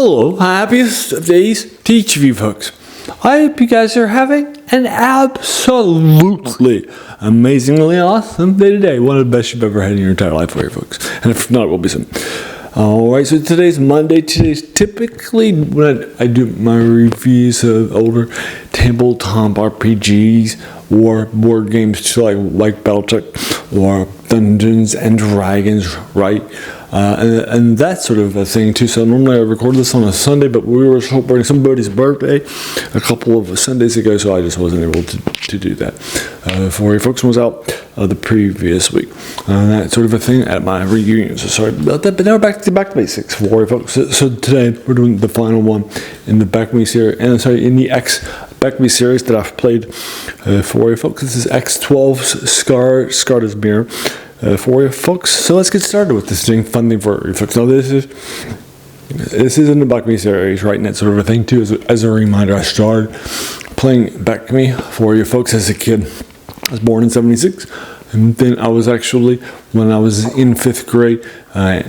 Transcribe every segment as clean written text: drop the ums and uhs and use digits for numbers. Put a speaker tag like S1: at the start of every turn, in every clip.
S1: Hello, happiest of days to each of you folks. I hope you guys are having an absolutely amazingly awesome day today. One of the best you've ever had in your entire life for you folks. And if not, it will be soon. Alright, so today's Monday. Today's typically when I do my reviews of older tabletop RPGs or board games like Battletech or Dungeons and Dragons, right? And that sort of a thing too. So normally I record this on a Sunday, but we were celebrating somebody's birthday a couple of Sundays ago, so I just wasn't able to do that. For you folks, was out the previous week. That sort of a thing at my reunion. So sorry about that, but now we're back to basics for you folks. So today we're doing the final one in the BECMI series, in the BECMI series that I've played for you folks. This is X12's Skarda's mirror. For you folks, so let's get started with this fun thing for you folks. Now this is in the BECMI series, right? And that sort of a thing too. As a reminder, I started playing BECMI for you folks as a kid. I was born in '76, and then I was actually, when I was in 5th grade, I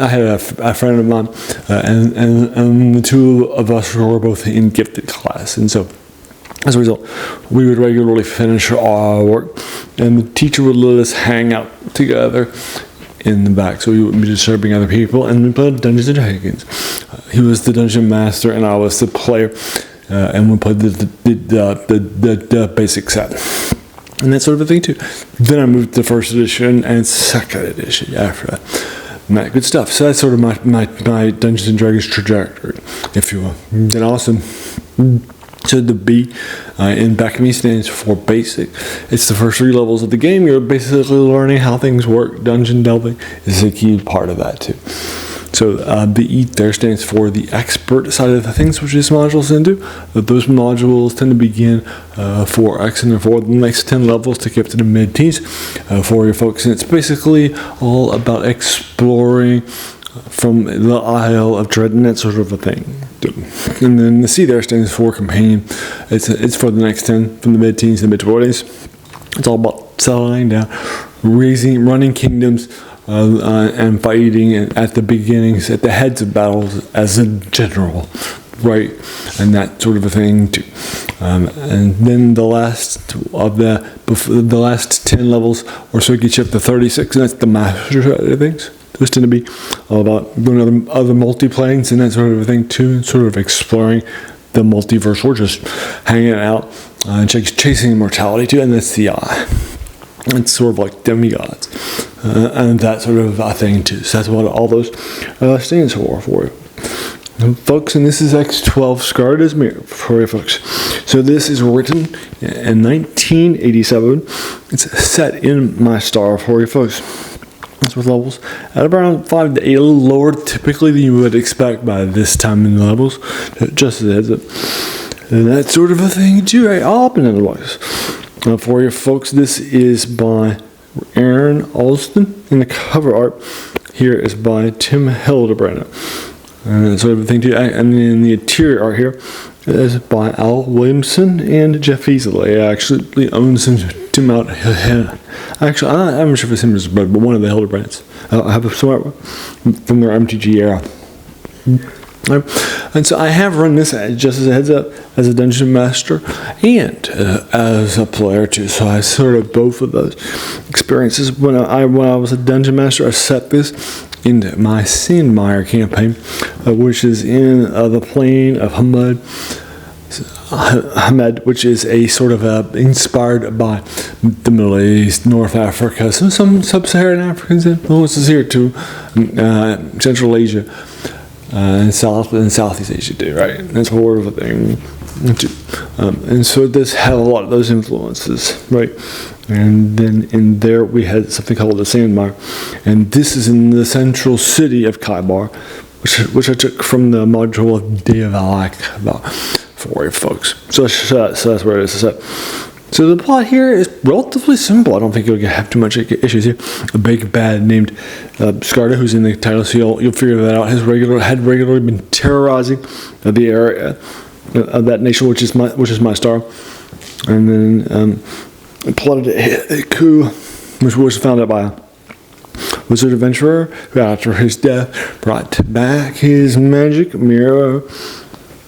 S1: had a friend of mine, and the two of us were both in gifted class, and so as a result, we would regularly finish our work, and the teacher would let us hang out together in the back, so we wouldn't be disturbing other people, and we played Dungeons and Dragons. He was the dungeon master, and I was the player, and we played the basic set, and that sort of a thing too. Then I moved to 1st edition and 2nd edition after that. And that good stuff. So that's sort of my Dungeons and Dragons trajectory, if you will. Then also, so the B in BECMI stands for basic. It's the first 3 levels of the game. You're basically learning how things work. Dungeon delving is a key part of that too. So the E there stands for the expert side of the things, which these modules into. Those modules tend to begin for X and for the next 10 levels to get to the mid-teens for your folks. And it's basically all about exploring from the Isle of Dread and that sort of a thing. And then the C there stands for companion. It's for the next 10, from the mid-teens to the mid-20s. It's all about settling down, running kingdoms, and fighting at the beginnings, at the heads of battles as a general, right? And that sort of a thing too. And then the last 10 levels or so gets you up to 36, and that's the master side of things. Those tend to be all about doing other multi-planes and that sort of a thing too, and sort of exploring the multiverse or just hanging out and chasing immortality too, and that's the I. It's sort of like demigods and that sort of a thing too. So that's what all those stands for you. And folks, and this is X12 Skarda's mirror for you folks. So this is written in 1987. It's set in my star for you folks. It's with levels at around 5 to 8, a little lower typically than you would expect by this time in the levels. Just as a heads up. And that sort of a thing too, right? I'll open it otherwise. For you folks, this is by Aaron Allston, and the cover art here is by Tim Hildebrandt. And that sort of a thing too. And then the interior art here is by Williamson and Jeff Easley. I actually own some Tim out. Actually, I'm not sure if it's him or his brother, but one of the Hildebrandts. I have some art from their MTG era. And so I have run this just as a heads up as a dungeon master and as a player too. So I sort of both of those experiences. When I was a dungeon master, I set this into my Sandmeyer campaign, which is in the plain of Hamed, which is a sort of inspired by the Middle East, North Africa, some sub-Saharan Africans influences here too, Central Asia. And Southeast Asia too, right? That's more of a thing. And so it does have a lot of those influences, right? And then in there we had something called the Sandmeyer, and this is in the central city of Kaibar, which I took from the module of Day of Alak for you folks. So that's where it is set. So the plot here is relatively simple. I don't think you'll have too much issues here. A big bad named Skarda, who's in the title, so you'll figure that out. Had regularly been terrorizing the area of that nation, which is my star, and then plotted a coup, which was found out by wizard adventurer who, after his death, brought back his magic mirror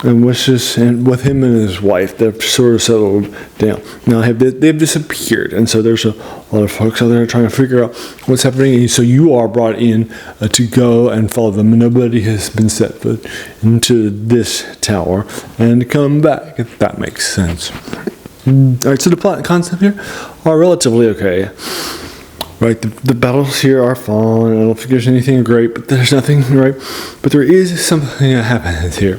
S1: and wishes, and with him and his wife, they've sort of settled down. Now they've disappeared, and so there's a lot of folks out there trying to figure out what's happening. And so you are brought in to go and follow them. Nobody has been set foot into this tower and come back, if that makes sense. All right, so the plot and concept here are relatively okay. Right, the battles here are fun. I don't think there's anything great, but there's nothing, right? But there is something that happens here.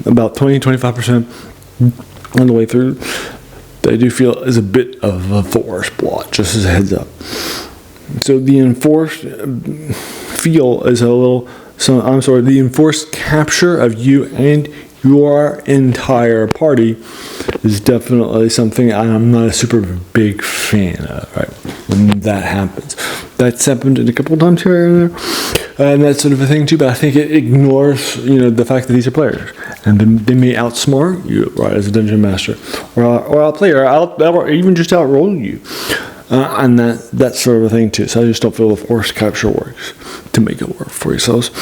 S1: About 20-25% on the way through, that I do feel is a bit of a forced plot, just as a heads up. So the enforced feel is a little, the enforced capture of you and your entire party is definitely something I'm not a super big fan of, right? When that happens. That's happened a couple of times here and there. And that sort of a thing too, but I think it ignores, the fact that these are players, and they may outsmart you, right, as a dungeon master, or outplay, or even just outroll you, and that sort of a thing too. So I just don't feel the forced capture works to make it work for yourselves,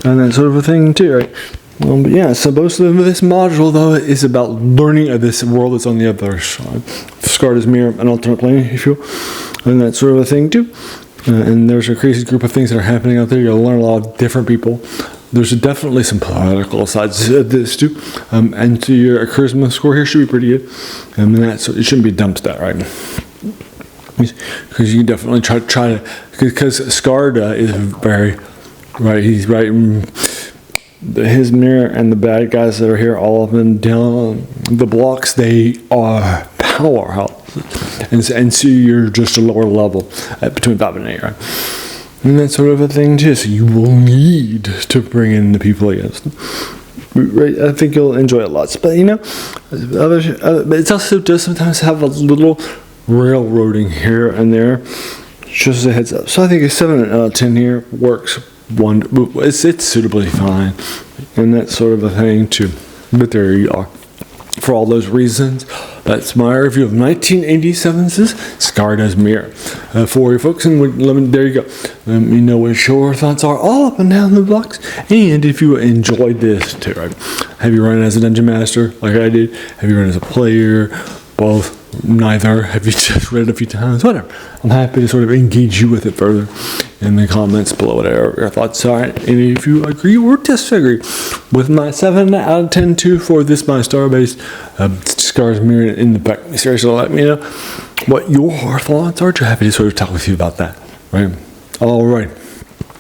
S1: and that sort of a thing too, right? But yeah, so most of this module though is about learning of this world that's on the other side, Skarda's mirror, an alternate plane, if you will, and that sort of a thing too. And there's a crazy group of things that are happening out there. You'll learn a lot of different people. There's definitely some political sides to this too. And so your charisma score here should be pretty good. And it shouldn't be a dump stat, right? Because you can definitely try to, because Skarda is very, right, he's right, his mirror and the bad guys that are here, all of them down the blocks, they are powerhouse. And so you're just a lower level at between 5 and 8, right? And that sort of a thing too. So you will need to bring in the people against them. Right? I think you'll enjoy it lots. But it also does sometimes have a little railroading here and there, just as a heads up. So I think a 7 out of 10 here works. It's suitably fine, and that sort of a thing too. But there you are. For all those reasons, that's my review of 1987's Skarda's Mirror. For you folks, and there you go. Let me know what your thoughts are all up and down the box. And if you enjoyed this too, right? Have you run as a dungeon master like I did? Have you run as a player? Both? Neither? Have you just read it a few times? Whatever. I'm happy to sort of engage you with it further in the comments below, whatever your thoughts are. And if you agree or disagree with my 7 out of 10 2 for this my star-based Skarda's Mirror in the BECMI series, so let me know what your thoughts are. I'm happy to sort of talk with you about that. Right? All right.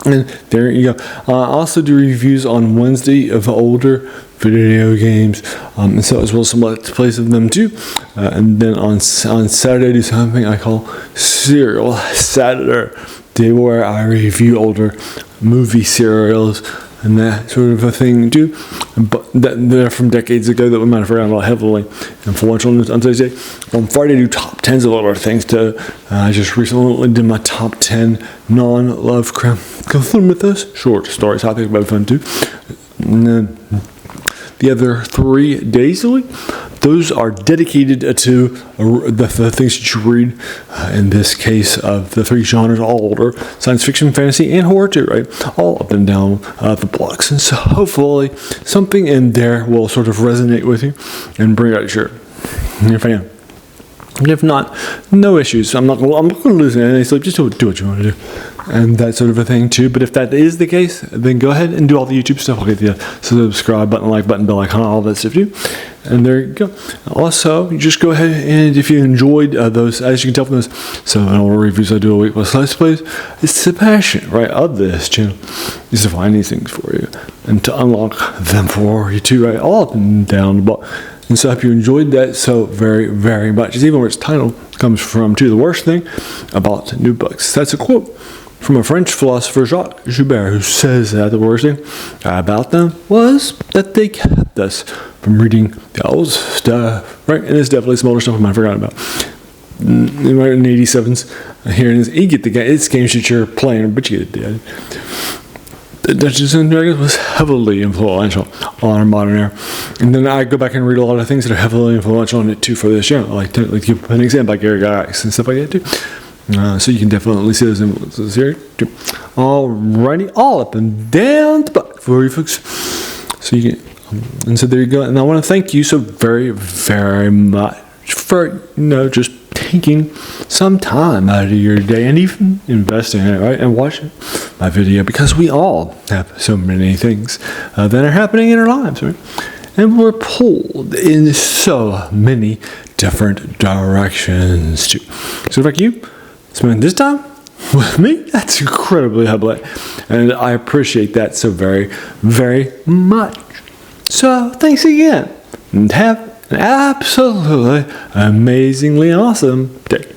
S1: And there you go. I also do reviews on Wednesday of older video games, and so as well as some let's plays of them too. And then on Saturday, I do something I call Serial Saturday, where I review older movie serials and that sort of a thing too. But they're from decades ago that we might have forgotten about heavily influential news on Thursday. On Friday, I do top 10s of older things too. I just recently did my top 10 non-Lovecraft Cthulhu Mythos short stories. I think about fun too. And then the other 3 days a week, those are dedicated to the things that you read, in this case of the 3 genres, all older, science fiction, fantasy, and horror too, right? All up and down the blocks. And so hopefully something in there will sort of resonate with you and bring out your fan. And if not, no issues. I'm not going to lose any sleep. Just do what you want to do. And that sort of a thing too. But if that is the case, then go ahead and do all the YouTube stuff. I'll get the subscribe button, like button, bell icon, all that stuff too. And there you go. Also, you just go ahead and if you enjoyed those, as you can tell from those 7 older reviews I do a week with Slice Plays, it's the passion, right, of this channel is to find these things for you and to unlock them for you too, right, all up and down the block. And so I hope you enjoyed that so very, very much. It's even where its title comes from too. The worst thing about new books. That's a quote from a French philosopher, Jacques Joubert, who says that the worst thing about them was that they kept us from reading the old stuff, right? And it's definitely some older stuff I might have forgotten about. In the 87s, here in this, you get it's games that you're playing, but you get it. Dungeons and Dragons was heavily influential on our modern era. And then I go back and read a lot of things that are heavily influential on it too for this year. Like to give an example, like Gary Gygax and stuff like that too. So you can definitely see those influences here. Alrighty, all up and down the butt for you folks. So you can, and so there you go. And I want to thank you so very, very much for just taking some time out of your day and even investing in it, right? And watching my video, because we all have so many things that are happening in our lives, right? And we're pulled in so many different directions too. So if you spend this time with me, that's incredibly humbling, and I appreciate that so very, very much. So thanks again, and have an absolutely amazingly awesome day.